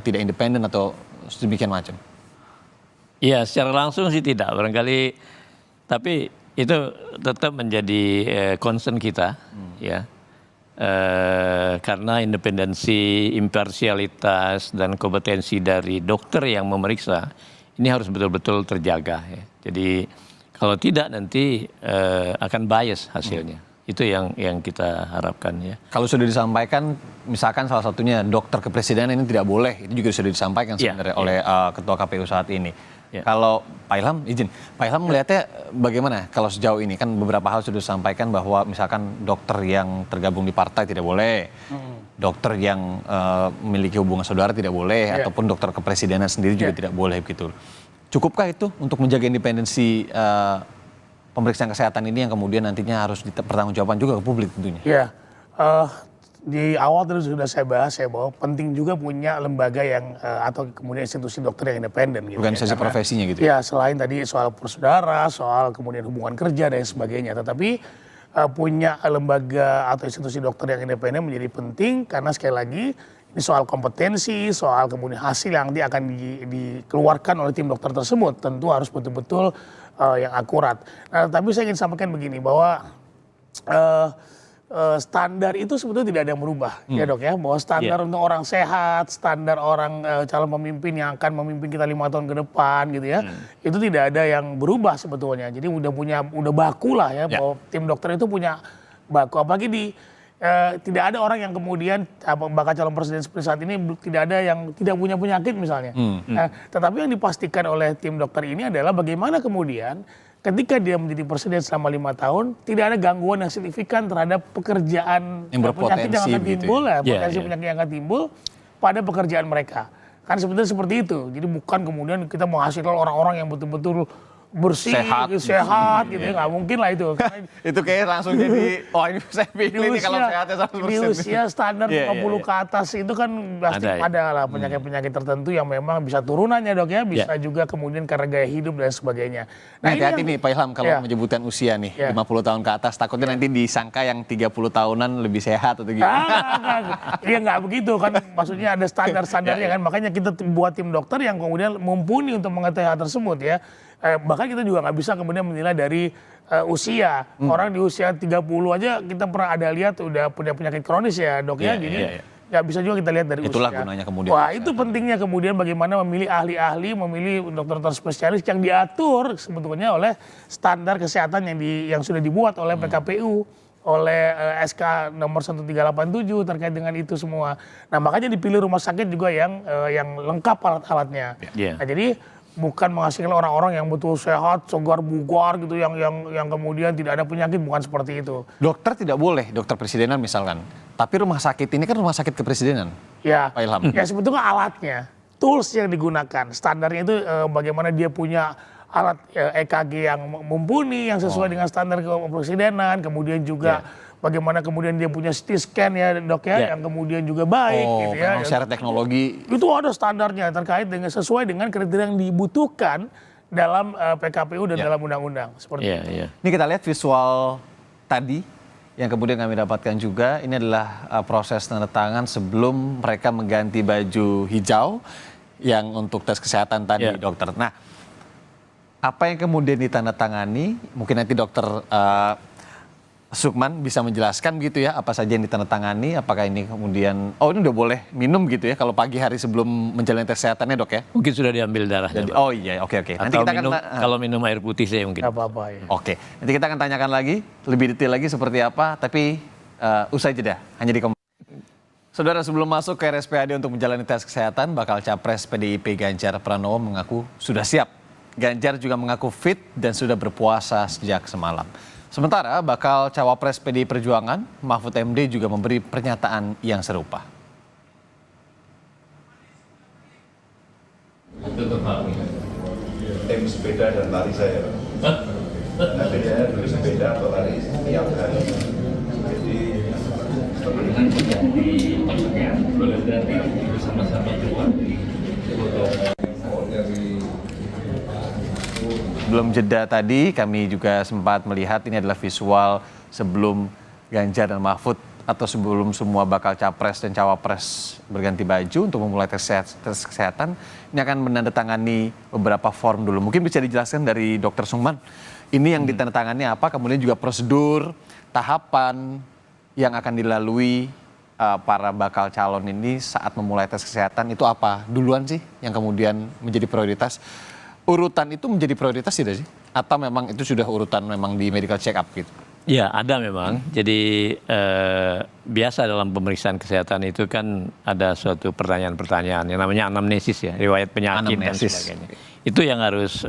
tidak independen atau sedemikian macam? Iya, secara langsung sih tidak barangkali, tapi itu tetap menjadi concern kita, ya, karena independensi, imparsialitas dan kompetensi dari dokter yang memeriksa ini harus betul-betul terjaga. Ya. Jadi kalau tidak nanti akan bias hasilnya. Itu yang kita harapkan ya. Kalau sudah disampaikan, misalkan salah satunya dokter kepresidenan ini tidak boleh, itu juga sudah disampaikan sebenarnya oleh Ketua KPU saat ini. Kalau Pak Ilham, izin, Pak Ilham melihatnya bagaimana kalau sejauh ini? Kan beberapa hal sudah disampaikan bahwa misalkan dokter yang tergabung di partai tidak boleh, dokter yang memiliki hubungan saudara tidak boleh, ataupun dokter kepresidenan sendiri juga tidak boleh begitu. Cukupkah itu untuk menjaga independensi pemeriksaan kesehatan ini yang kemudian nantinya harus dipertanggungjawabkan juga ke publik tentunya? Ya, di awal tadi sudah saya bahas ya bahwa penting juga punya lembaga yang atau kemudian institusi dokter yang independen. Gitu, organisasi profesinya gitu. Ya, selain tadi soal persaudara, soal kemudian hubungan kerja dan sebagainya, tetapi punya lembaga atau institusi dokter yang independen menjadi penting karena sekali lagi ini soal kompetensi, soal kemudian hasil yang akan dikeluarkan oleh tim dokter tersebut tentu harus betul-betul yang akurat. Nah, tapi saya ingin sampaikan begini bahwa standar itu sebetulnya tidak ada yang berubah, ya dok ya. Bahwa standar untuk orang sehat, standar orang calon pemimpin yang akan memimpin kita 5 tahun ke depan gitu ya, itu tidak ada yang berubah sebetulnya. Jadi udah baku lah ya, bahwa tim dokter itu punya baku. Apalagi tidak ada orang yang kemudian bakal calon presiden seperti saat ini tidak ada yang tidak punya penyakit misalnya. Tetapi yang dipastikan oleh tim dokter ini adalah bagaimana kemudian ketika dia menjadi presiden selama 5 tahun tidak ada gangguan yang signifikan terhadap pekerjaan yang penyakit yang akan timbul, potensi penyakit yang akan timbul pada pekerjaan mereka. Kan sebetulnya seperti itu. Jadi bukan kemudian kita menghasilkan orang-orang yang betul-betul bersih, sehat gitu ya, nggak mungkin lah itu. Itu kayak langsung jadi, oh ini saya pilih nih kalau sehatnya 100%. Di usia standar 50 ke atas itu kan pasti ada lah penyakit-penyakit tertentu yang memang bisa turunannya dok ya, bisa juga kemudian karena gaya hidup dan sebagainya. Nah hati-hati nih Pak Ilham kalau menyebutkan usia nih, 50 tahun ke atas, takutnya nanti disangka yang 30 tahunan lebih sehat atau gimana. Iya nggak begitu kan, maksudnya ada standar-standarnya kan, makanya kita buat tim dokter yang kemudian mumpuni untuk mengetahui hal tersebut ya. Bahkan kita juga nggak bisa kemudian menilai dari usia. Orang di usia 30 aja kita pernah ada lihat udah punya penyakit kronis ya dok ya. Jadi nggak bisa juga kita lihat dari itulah usia. Gunanya kemudian. Wah itu pentingnya kemudian bagaimana memilih ahli-ahli, memilih dokter-dokter spesialis yang diatur sebetulnya oleh standar kesehatan yang sudah dibuat oleh PKPU, oleh SK nomor 1387 terkait dengan itu semua. Nah makanya dipilih rumah sakit juga yang lengkap alat-alatnya. Nah jadi bukan menghasilkan orang-orang yang betul sehat, segar bugar gitu, yang kemudian tidak ada penyakit, bukan seperti itu. Dokter tidak boleh, dokter presidenan misalkan. Tapi rumah sakit ini kan rumah sakit kepresidenan. Ya, Pak Ilham. Ya sebetulnya alatnya, tools yang digunakan, standarnya itu bagaimana dia punya alat EKG yang mumpuni, yang sesuai dengan standar kepresidenan, kemudian juga bagaimana kemudian dia punya CT scan ya dok ya, yang kemudian juga baik gitu ya. Memang secara teknologi Itu ada standarnya terkait dengan sesuai dengan kriteria yang dibutuhkan dalam PKPU dan dalam undang-undang seperti itu. Ini kita lihat visual tadi yang kemudian kami dapatkan juga. Ini adalah proses tanda tangan sebelum mereka mengganti baju hijau yang untuk tes kesehatan tadi, dokter. Nah, apa yang kemudian ditandatangani? Mungkin nanti dokter Sukman bisa menjelaskan gitu ya, apa saja yang ditandatangani, apakah ini kemudian, ini udah boleh minum gitu ya kalau pagi hari sebelum menjalani tes kesehatannya dok ya? Mungkin sudah diambil darahnya. Oh iya, oke. Nanti kita minum, akan kalau minum air putih saya mungkin. Gak apa-apa ya. Oke, nanti kita akan tanyakan lagi, lebih detail lagi seperti apa, tapi usai jeda, hanya di Saudara, sebelum masuk ke RSPAD untuk menjalani tes kesehatan, bakal capres PDIP Ganjar Pranowo mengaku sudah siap. Ganjar juga mengaku fit dan sudah berpuasa sejak semalam. Sementara bakal cawapres PDI Perjuangan, Mahfud MD juga memberi pernyataan yang serupa. Tim sepeda dan lari saya. Artinya dulu sepeda atau lari tiap hari. Jadi Belum jeda tadi kami juga sempat melihat ini adalah visual sebelum Ganjar dan Mahfud atau sebelum semua bakal capres dan cawapres berganti baju untuk memulai tes kesehatan. Ini akan menandatangani beberapa form dulu. Mungkin bisa dijelaskan dari Dr. Sukman, ini yang ditandatangani apa, kemudian juga prosedur, tahapan yang akan dilalui para bakal calon ini saat memulai tes kesehatan itu apa duluan sih yang kemudian menjadi prioritas? Urutan itu menjadi prioritas tidak sih? Atau memang itu sudah urutan memang di medical check up gitu? Ya, ada memang. Jadi biasa dalam pemeriksaan kesehatan itu kan ada suatu pertanyaan-pertanyaan yang namanya anamnesis ya, riwayat penyakit dan sebagainya. Itu yang harus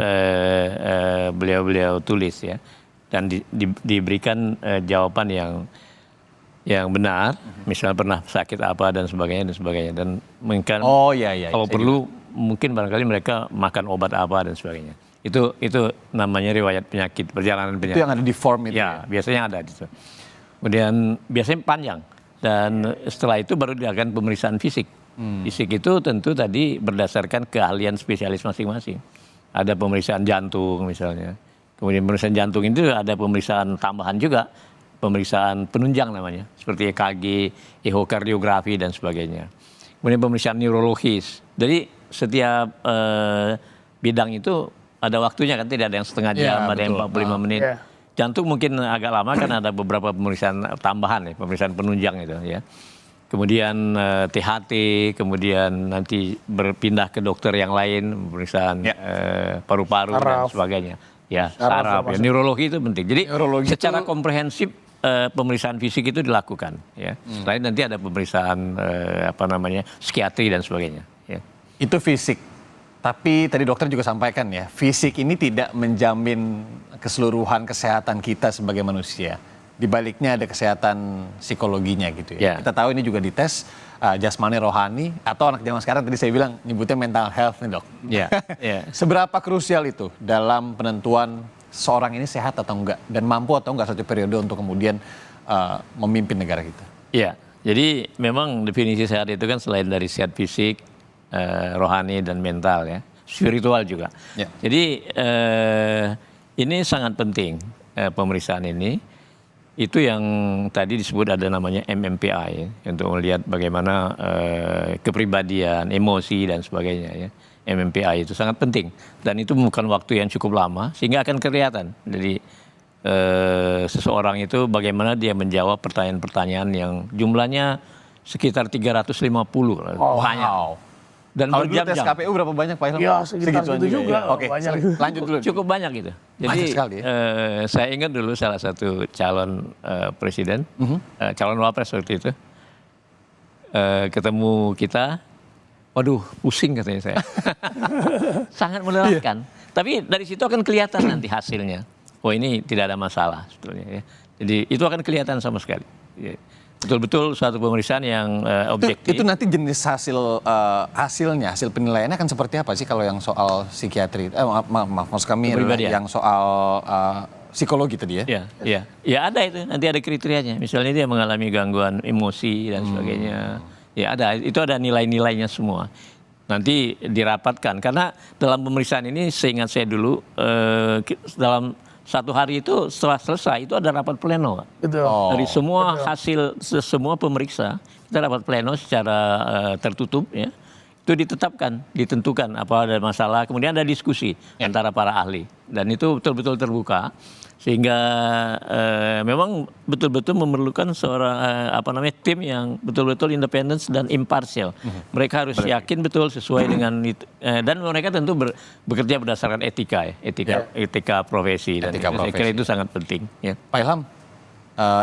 beliau-beliau tulis ya, dan diberikan jawaban yang benar, misalnya pernah sakit apa dan sebagainya. Dan mungkin kalau perlu mungkin barangkali mereka makan obat apa dan sebagainya. Itu namanya riwayat penyakit, perjalanan penyakit. Itu yang ada di form itu ya? Biasanya ada gitu. Kemudian biasanya panjang dan setelah itu baru dilakukan pemeriksaan fisik. Fisik itu tentu tadi berdasarkan keahlian spesialis masing-masing. Ada pemeriksaan jantung misalnya. Kemudian pemeriksaan jantung itu ada pemeriksaan tambahan juga, pemeriksaan penunjang namanya, seperti EKG, ehokardiografi dan sebagainya. Kemudian pemeriksaan neurologis. Jadi setiap bidang itu ada waktunya kan, tidak ada yang setengah jam, ada yang 45 menit. Jantung mungkin agak lama kan ada beberapa pemeriksaan tambahan ya, pemeriksaan penunjang itu ya. Kemudian THT, kemudian nanti berpindah ke dokter yang lain, pemeriksaan paru-paru dan sebagainya. Ya, saraf, ya. Neurologi itu penting. Jadi secara komprehensif pemeriksaan fisik itu dilakukan ya. Selain nanti ada pemeriksaan psikiatri dan sebagainya ya. Itu fisik. Tapi tadi dokter juga sampaikan ya, fisik ini tidak menjamin keseluruhan kesehatan kita sebagai manusia. Di baliknya ada kesehatan psikologinya gitu ya. Kita tahu ini juga dites jasmani rohani atau anak zaman sekarang tadi saya bilang nyebutnya mental health nih dok. Seberapa krusial itu dalam penentuan seorang ini sehat atau enggak dan mampu atau enggak satu periode untuk kemudian memimpin negara kita? Iya, jadi memang definisi sehat itu kan selain dari sehat fisik, rohani dan mental ya, spiritual juga. Jadi ini sangat penting pemeriksaan ini. Itu yang tadi disebut ada namanya MMPI untuk melihat bagaimana kepribadian, emosi dan sebagainya ya. MMPI itu sangat penting dan itu bukan waktu yang cukup lama sehingga akan kelihatan. Jadi seseorang itu bagaimana dia menjawab pertanyaan-pertanyaan yang jumlahnya sekitar 350 banyak. Dan kalau dulu tes KPU berapa banyak Pak Ilham? Ya sekitar itu juga. Ya. Oke, lanjut dulu. Cukup banyak gitu. Jadi sekali, ya? Saya ingat dulu salah satu calon presiden, calon wapres waktu itu, ketemu kita, waduh pusing katanya saya. Sangat melelahkan. Tapi dari situ akan kelihatan nanti hasilnya. Oh ini tidak ada masalah sebetulnya ya. Jadi itu akan kelihatan sama sekali. Ya. Betul-betul suatu pemeriksaan yang objektif. Itu nanti jenis hasilnya, hasil penilaiannya akan seperti apa sih kalau yang soal psikiatri? Maksud kami yang soal psikologi tadi ya? Ya ada itu, nanti ada kriterianya. Misalnya dia mengalami gangguan emosi dan sebagainya. Ya ada, itu ada nilai-nilainya semua. Nanti dirapatkan, karena dalam pemeriksaan ini seingat saya dulu, dalam 1 hari itu setelah selesai itu ada rapat pleno, Pak. Betul. Dari semua hasil semua pemeriksa kita rapat pleno secara tertutup, ya. Itu ditentukan apa ada masalah, kemudian ada diskusi antara para ahli, dan itu betul-betul terbuka, sehingga memang betul-betul memerlukan seorang tim yang betul-betul independen dan imparsial. Mereka harus yakin betul sesuai dengan itu, dan mereka tentu bekerja berdasarkan etika profesi, dan saya kira itu sangat penting. Ya. Pak Ilham,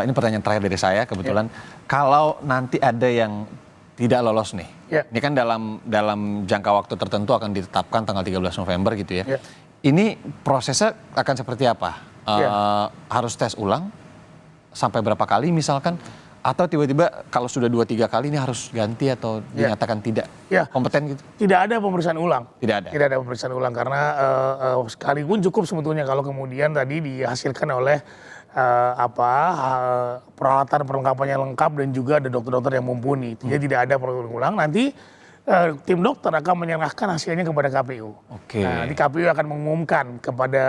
ini pertanyaan terakhir dari saya kebetulan, kalau nanti ada yang tidak lolos nih, ini kan dalam jangka waktu tertentu akan ditetapkan tanggal 13 November gitu ya. Ini prosesnya akan seperti apa? Harus tes ulang sampai berapa kali misalkan? Atau tiba-tiba kalau sudah 2-3 kali ini harus ganti atau dinyatakan tidak kompeten gitu? Tidak ada pemeriksaan ulang. Tidak ada pemeriksaan ulang karena sekalipun cukup sebetulnya kalau kemudian tadi dihasilkan oleh peralatan perlengkapannya lengkap dan juga ada dokter-dokter yang mumpuni. Jadi tidak ada perlu ulang. Nanti tim dokter akan menyerahkan hasilnya kepada KPU. Nah, nanti KPU akan mengumumkan kepada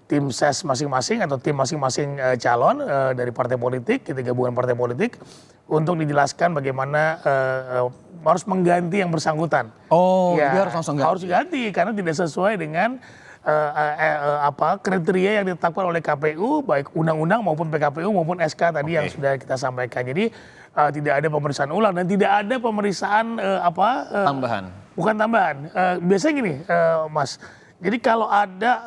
tim ses masing-masing atau tim masing-masing calon dari partai politik, gabungan partai politik, untuk dijelaskan bagaimana harus mengganti yang bersangkutan. Jadi harus langsung ganti. Harus diganti karena tidak sesuai dengan kriteria yang ditetapkan oleh KPU, baik undang-undang maupun PKPU maupun SK tadi yang sudah kita sampaikan. Jadi tidak ada pemeriksaan ulang dan tidak ada pemeriksaan tambahan. Bukan tambahan. Biasanya gini, Mas. Jadi kalau ada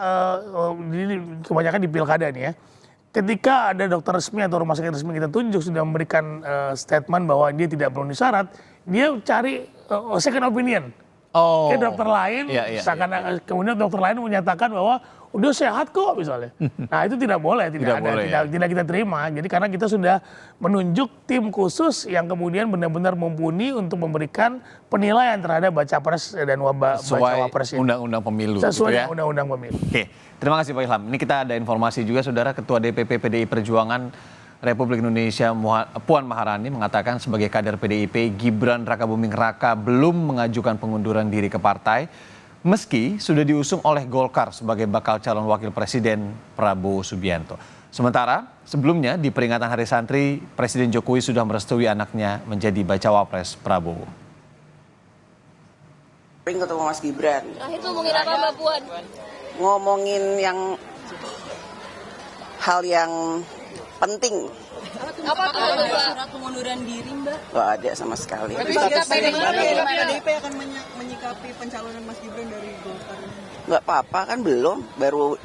kebanyakan di pilkada nih ya, ketika ada dokter resmi atau rumah sakit resmi kita tunjuk sudah memberikan statement bahwa dia tidak memenuhi syarat, dia cari second opinion. Ke dokter lain, kemudian dokter lain menyatakan bahwa udah sehat kok misalnya. Nah itu tidak boleh, tidak kita terima. Jadi karena kita sudah menunjuk tim khusus yang kemudian benar-benar mumpuni untuk memberikan penilaian terhadap baca pres dan baca wapres ini. Undang-undang pemilu. Sesuai gitu ya? undang-undang pemilu. Oke, terima kasih Pak Ilham. Ini kita ada informasi juga, Saudara, Ketua DPP PDI Perjuangan Republik Indonesia Puan Maharani mengatakan sebagai kader PDIP, Gibran Rakabuming Raka belum mengajukan pengunduran diri ke partai meski sudah diusung oleh Golkar sebagai bakal calon wakil presiden Prabowo Subianto. Sementara sebelumnya di peringatan Hari Santri, Presiden Jokowi sudah merestui anaknya menjadi bacawa pres Prabowo. Ketemu Mas Gibran. Terakhir ngomongin apa Mbak Puan? Ngomongin hal yang penting. Apa tuh surat pengunduran diri Mbak? Gak ada sama sekali. Tapi PDIP akan menyikapi pencalonan Mas Gibran dari Golkar? Gak apa-apa kan belum, baru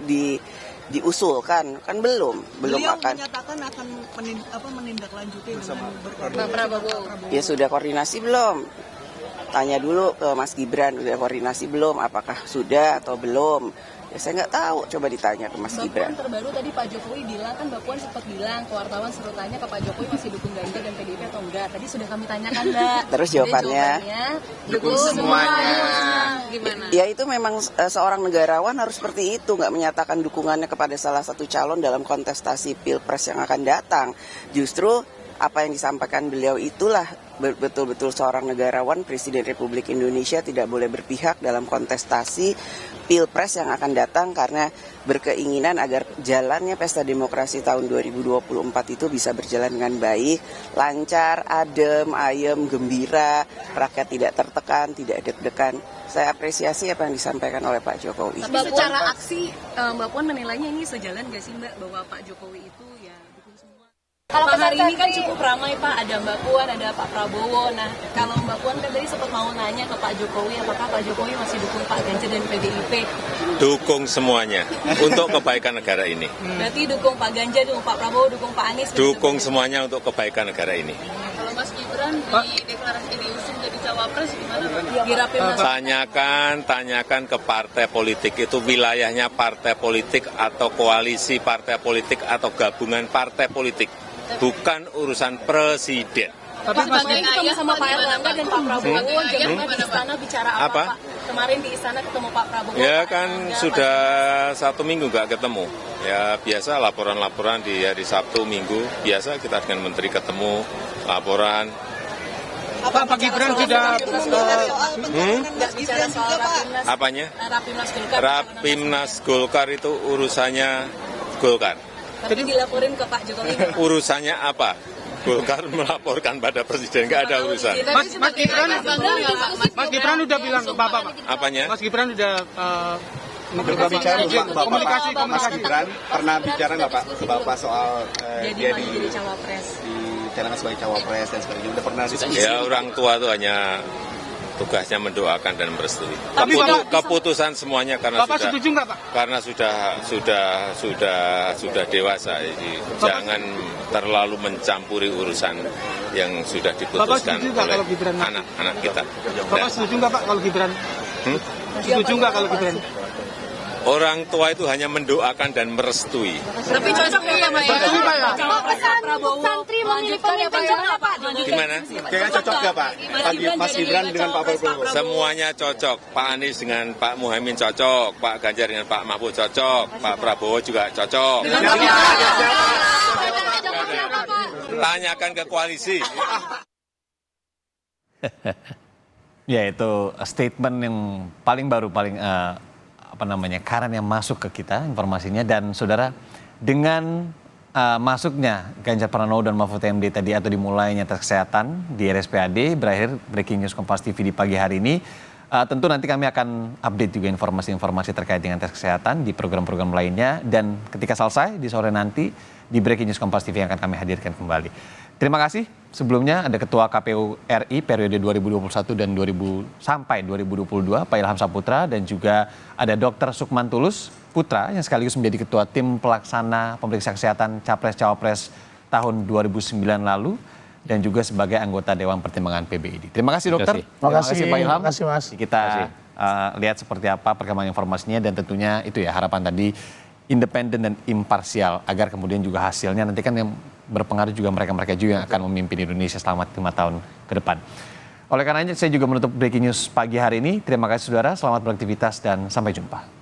diusulkan kan belum Beliau akan. Menyatakan akan menindaklanjuti dengan Pak Prabowo. Ya sudah koordinasi belum? Tanya dulu ke Mas Gibran, udah koordinasi belum? Apakah sudah atau belum? Ya saya nggak tahu, coba ditanya ke Mas Gibran. Mbak Puan terbaru tadi Pak Jokowi bilang, kan Mbak Puan sempat bilang ke wartawan suruh tanya ke Pak Jokowi masih dukung Ganjar dan PDIP atau enggak. Tadi sudah kami tanyakan Mbak. Terus jawabannya dukung semuanya. Gimana? Ya itu memang seorang negarawan harus seperti itu, nggak menyatakan dukungannya kepada salah satu calon dalam kontestasi Pilpres yang akan datang. Justru apa yang disampaikan beliau itulah betul-betul seorang negarawan, Presiden Republik Indonesia tidak boleh berpihak dalam kontestasi Pilpres yang akan datang karena berkeinginan agar jalannya pesta demokrasi tahun 2024 itu bisa berjalan dengan baik, lancar, adem, ayem, gembira, rakyat tidak tertekan, tidak deg-degan. Saya apresiasi apa yang disampaikan oleh Pak Jokowi. Tapi secara aksi Mbak Puan menilainya ini sejalan nggak sih Mbak bahwa Pak Jokowi itu ya dukung semua? Kalau hari ini kan cukup ramai Pak, ada Mbak Puan, ada Pak Prabowo. Nah kalau Mbak Puan kan tadi sempat mau nanya ke Pak Jokowi, apakah Pak Jokowi masih dukung Pak Ganjar dan PDIP? Dukung semuanya untuk kebaikan negara ini. Berarti dukung Pak Ganjar, dukung Pak Prabowo, dukung Pak Anies? Dukung semuanya untuk kebaikan negara ini. Kalau Mas Gibran di deklarasi diusung jadi cawapres gimana Pak? Di Rapimnas? Tanyakan ke partai politik, itu wilayahnya partai politik atau koalisi partai politik atau gabungan partai politik. Bukan urusan presiden. Tapi Mas ketemu sama Pak Erlangga dan Pak Prabowo, jadi di istana bicara apa Pak? Kemarin di istana ketemu Pak Prabowo. Ya kan sudah 1 minggu nggak ketemu. Ya biasa laporan-laporan di hari Sabtu, Minggu, biasa kita dengan Menteri ketemu, laporan. Pak Gibran sudah Nggak bicara soal Rapimnas. Apanya? Rapimnas Golkar. Rapimnas Golkar itu urusannya Golkar. Tapi dilaporin ke Pak Jokowi. Urusannya apa? Golkar melaporkan pada Presiden, nggak ada urusan. Mas Gibran udah bilang ke Bapak, Pak. Apanya? Mas Gibran udah Berbicara komunikasi. Mas Gibran pernah bicara nggak Pak ke Bapak soal dia jadi cawapres. dicalonkan sebagai cawapres dan sebagainya, udah pernah diskusi? Ya orang tua itu hanya tugasnya mendoakan dan merestui. Tapi Keputusan semuanya karena Bapak setuju nggak, Pak? karena sudah dewasa, jadi jangan terlalu mencampuri urusan yang sudah diputuskan setuju nggak oleh kalau Gibran? anak-anak kita. Bapak setuju nggak Pak kalau Gibran? Setuju nggak kalau Gibran? Orang tua itu hanya mendoakan dan merestui. Tapi cocok ya Pak ya? Setuju, Pak ya? Pak Prabowo santri memilih pemimpin Pak. Gimana? Kayaknya cocok nggak Pak? Mas Gibran dengan Pak Prabowo? Semuanya cocok. Pak Anies dengan Pak Muhaimin cocok, Pak Ganjar dengan Pak Mahfud cocok, Pak Prabowo juga cocok. Tanyakan ke koalisi. Ya, itu statement yang paling baru, paling current yang masuk ke kita informasinya. Dan saudara, dengan masuknya Ganjar Pranowo dan Mahfud MD tadi atau dimulainya tes kesehatan di RSPAD, berakhir breaking news Kompas TV di pagi hari ini. Tentu nanti kami akan update juga informasi-informasi terkait dengan tes kesehatan di program-program lainnya. Dan ketika selesai di sore nanti di breaking news Kompas TV yang akan kami hadirkan kembali. Terima kasih. Sebelumnya ada Ketua KPU RI periode 2021 dan 2022 Pak Ilham Saputra, dan juga ada Dr. Sukman Tulus Putra yang sekaligus menjadi Ketua Tim Pelaksana Pemeriksa Kesehatan Capres-Cawapres tahun 2009 lalu dan juga sebagai anggota Dewan Pertimbangan PBID. Terima kasih dokter. Terima kasih Pak Ilham. Terima kasih Mas. Kita lihat seperti apa perkembangan informasinya, dan tentunya itu ya harapan tadi, independen dan imparsial, agar kemudian juga hasilnya nanti kan yang berpengaruh juga mereka-mereka juga yang akan memimpin Indonesia selama 5 tahun ke depan. Oleh karenanya saya juga menutup breaking news pagi hari ini. Terima kasih saudara, selamat beraktivitas dan sampai jumpa.